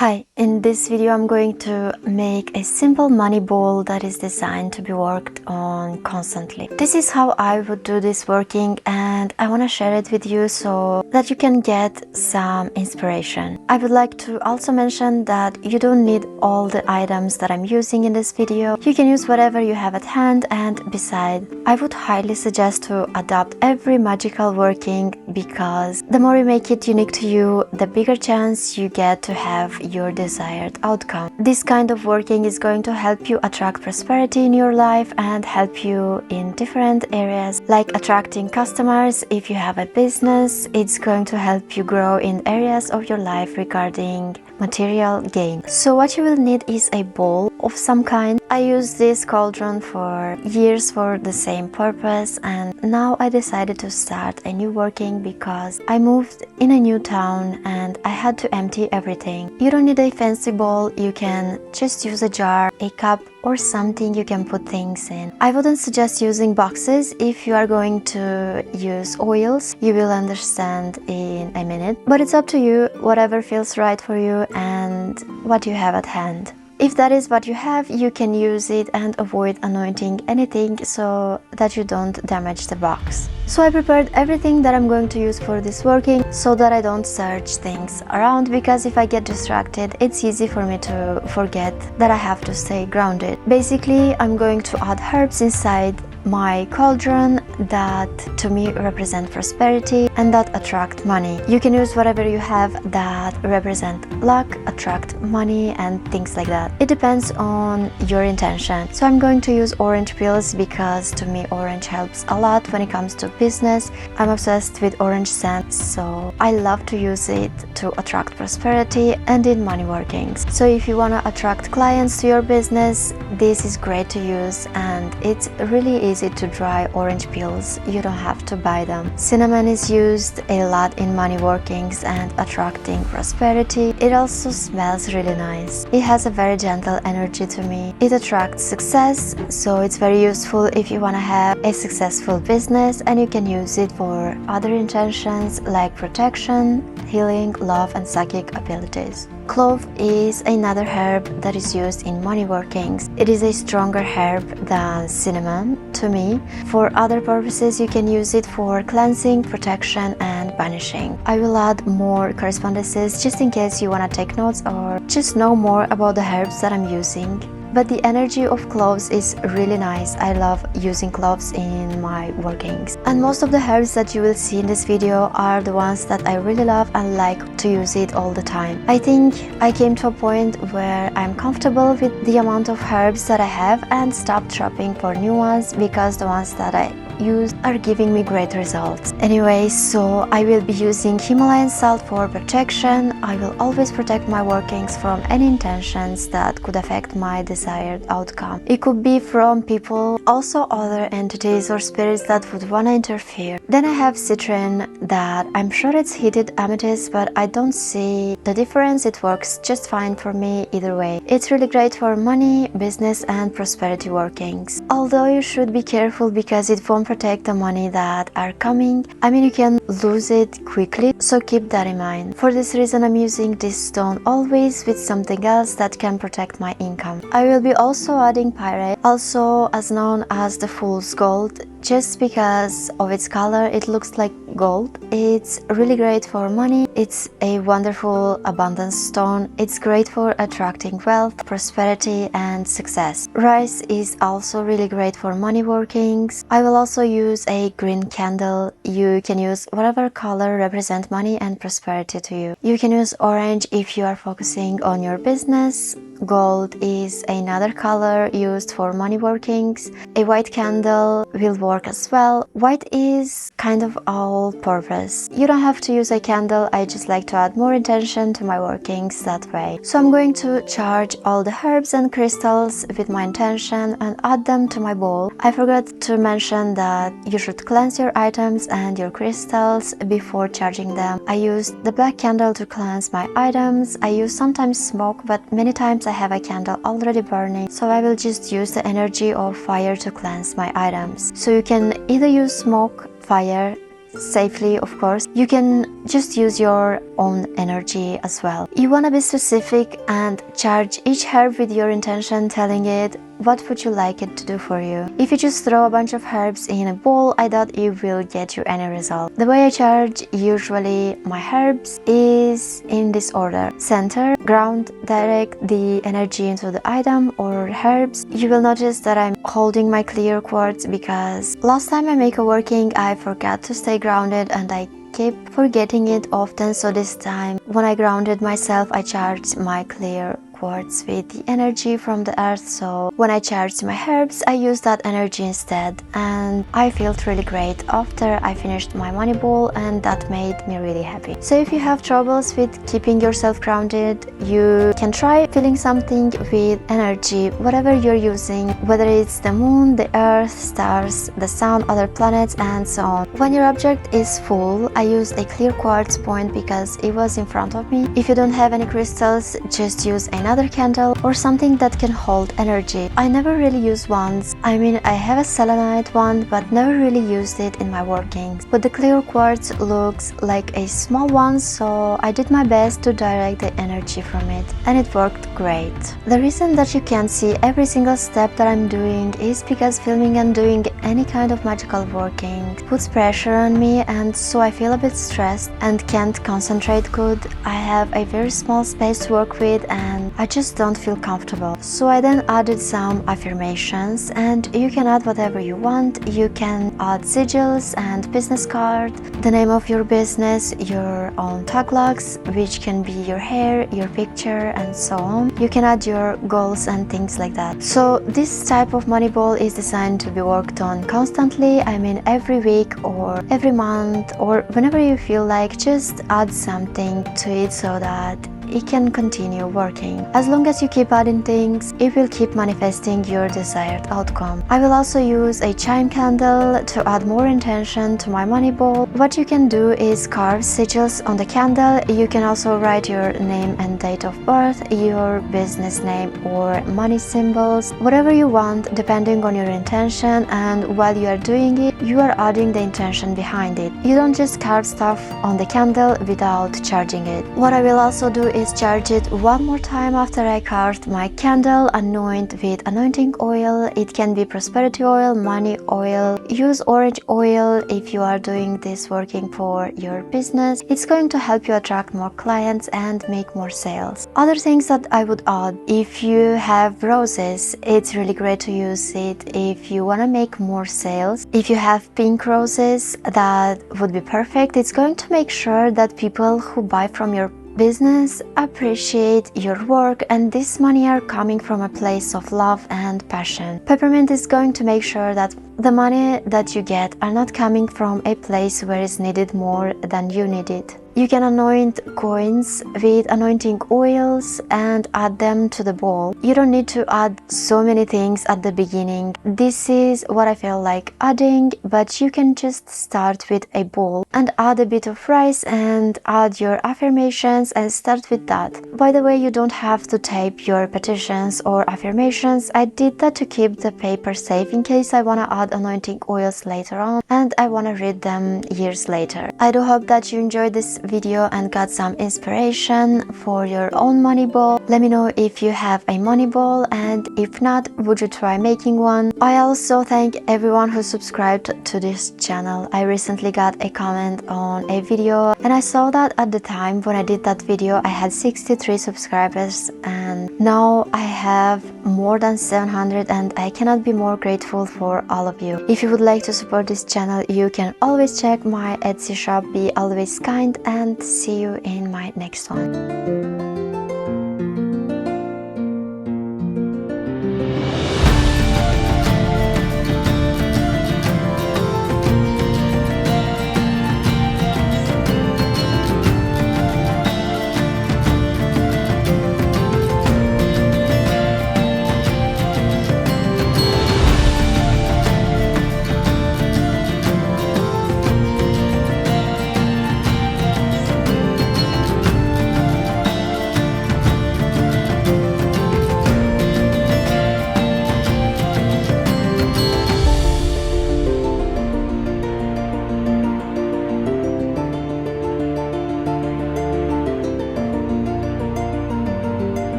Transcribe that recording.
Hi, in this video I'm going to make a simple money ball that is designed to be worked on constantly. This is how I would do this working, and I want to share it with you so that you can get some inspiration. I would like to also mention that you don't need all the items that I'm using in this video. You can use whatever you have at hand, and besides, I would highly suggest to adopt every magical working because the more you make it unique to you, the bigger chance you get to have your desired outcome. This kind of working is going to help you attract prosperity in your life and help you in different areas, like attracting customers. If you have a business, it's going to help you grow in areas of your life regarding material gain. So what you will need is a bowl of some kind. I used this cauldron for years for the same purpose, and now I decided to start a new working because I moved in a new town and I had to empty everything. You don't need a fancy bowl, you can just use a jar, a cup, or something you can put things in. I wouldn't suggest using boxes. If you are going to use oils, you will understand in a minute. But it's up to you, whatever feels right for you and what you have at hand. If that is what you have, you can use it and avoid anointing anything so that you don't damage the box. So I prepared everything that I'm going to use for this working so that I don't search things around, because if I get distracted, it's easy for me to forget that I have to stay grounded. Basically, I'm going to add herbs inside my cauldron that to me represent prosperity and that attract money. You can use whatever you have that represent luck, attract money and things like that. It depends on your intention. So I'm going to use orange peels because to me orange helps a lot when it comes to business. I'm obsessed with orange scent, so I love to use it to attract prosperity and in money workings. So if you want to attract clients to your business, this is great to use, and it's really easy to dry orange peels. You don't have to buy them. Cinnamon is used a lot in money workings and attracting prosperity. It also smells really nice. It has a very gentle energy to me. It attracts success, so it's very useful if you want to have a successful business, and you can use it for other intentions like protection, healing, love and psychic abilities. Clove is another herb that is used in money workings. It is a stronger herb than cinnamon to me. For other purposes, you can use it for cleansing, protection and banishing. I will add more correspondences just in case you want to take notes or just know more about the herbs that I'm using. But the energy of cloves is really nice. I love using cloves in my workings. And most of the herbs that you will see in this video are the ones that I really love and like to use it all the time. I think I came to a point where I'm comfortable with the amount of herbs that I have and stopped shopping for new ones because the ones that I use are giving me great results. Anyway, so I will be using Himalayan salt for protection. I will always protect my workings from any intentions that could affect my desired outcome. It could be from people, also other entities or spirits that would want to interfere. Then I have citrine that I'm sure it's heated amethyst, but I don't see the difference. It works just fine for me either way. It's really great for money, business and prosperity workings. Although you should be careful because it won't protect the money that are coming. I mean, you can lose it quickly, so keep that in mind. For this reason, I'm using this stone always with something else that can protect my income. I will be also adding pyrite, also as known as the fool's gold. Just because of its color, it looks like gold. It's really great for money. It's a wonderful abundance stone. It's great for attracting wealth, prosperity and success. Rice is also really great for money workings. I will also use a green candle. You can use whatever color represent money and prosperity to you. You can use orange if you are focusing on your business. Gold is another color used for money workings. A white candle will work as well. White is kind of all purpose. You don't have to use a candle. I just like to add more intention to my workings that way. So I'm going to charge all the herbs and crystals with my intention and add them to my bowl. I forgot to mention that you should cleanse your items and your crystals before charging them. I used the black candle to cleanse my items. I use sometimes smoke, but many times I have a candle already burning, so I will just use the energy of fire to cleanse my items. So you can either use smoke, fire, safely, of course. You can just use your own energy as well. You want to be specific and charge each herb with your intention, telling it what would you like it to do for you. If you just throw a bunch of herbs in a bowl, I doubt it will get you any result. The way I charge usually my herbs is in this order: center, ground, direct the energy into the item or herbs. You will notice that I'm holding my clear quartz because last time I make a working, I forgot to stay grounded and I keep forgetting it often. So this time when I grounded myself, I charged my clear quartz with the energy from the earth. So when I charged my herbs, I used that energy instead, and I felt really great after I finished my money bowl, and that made me really happy. So if you have troubles with keeping yourself grounded, you can try filling something with energy, whatever you're using, whether it's the moon, the earth, stars, the sun, other planets, and so on. When your object is full, I used a clear quartz point because it was in front of me. If you don't have any crystals, just use another candle or something that can hold energy. I never really use wands. I mean, I have a selenite wand, but never really used it in my workings. But the clear quartz looks like a small one, so I did my best to direct the energy from it, and it worked great. The reason that you can't see every single step that I'm doing is because filming and doing any kind of magical working puts pressure on me, and so I feel a bit stressed and can't concentrate good. I have a very small space to work with and I just don't feel comfortable. So I then added some affirmations, and you can add whatever you want. You can add sigils and business card, the name of your business, your own taglines, which can be your hair, your picture, and so on. You can add your goals and things like that. So this type of money ball is designed to be worked on constantly. I mean, every week or every month or whenever you feel like, just add something to it so that it can continue working. As long as you keep adding things, it will keep manifesting your desired outcome. I will also use a chime candle to add more intention to my money ball. What you can do is carve sigils on the candle. You can also write your name and date of birth, your business name or money symbols, whatever you want depending on your intention, and while you are doing it, you are adding the intention behind it. You don't just carve stuff on the candle without charging it. What I will also do is charge it one more time after I carved my candle. Anoint with anointing oil. It can be prosperity oil, money oil. Use orange oil if you are doing this working for your business. It's going to help you attract more clients and make more sales. Other things that I would add: if you have roses, it's really great to use it if you want to make more sales. If you have pink roses, that would be perfect. It's going to make sure that people who buy from your business appreciate your work, and this money are coming from a place of love and passion. Peppermint is going to make sure that the money that you get are not coming from a place where it's needed more than you need it. You can anoint coins with anointing oils and add them to the bowl. You don't need to add so many things at the beginning. This is what I feel like adding, but you can just start with a bowl and add a bit of rice and add your affirmations and start with that. By the way, you don't have to tape your petitions or affirmations. I did that to keep the paper safe in case I want to add anointing oils later on and I want to read them years later. I do hope that you enjoyed this video and got some inspiration for your own money ball. Let me know if you have a money ball, and if not, would you try making one? I also thank everyone who subscribed to this channel. I recently got a comment on a video and I saw that at the time when I did that video I had 63 subscribers, and now I have more than 700, and I cannot be more grateful for all of you. If you would like to support this channel, you can always check my Etsy shop. Be always kind, and see you in my next one.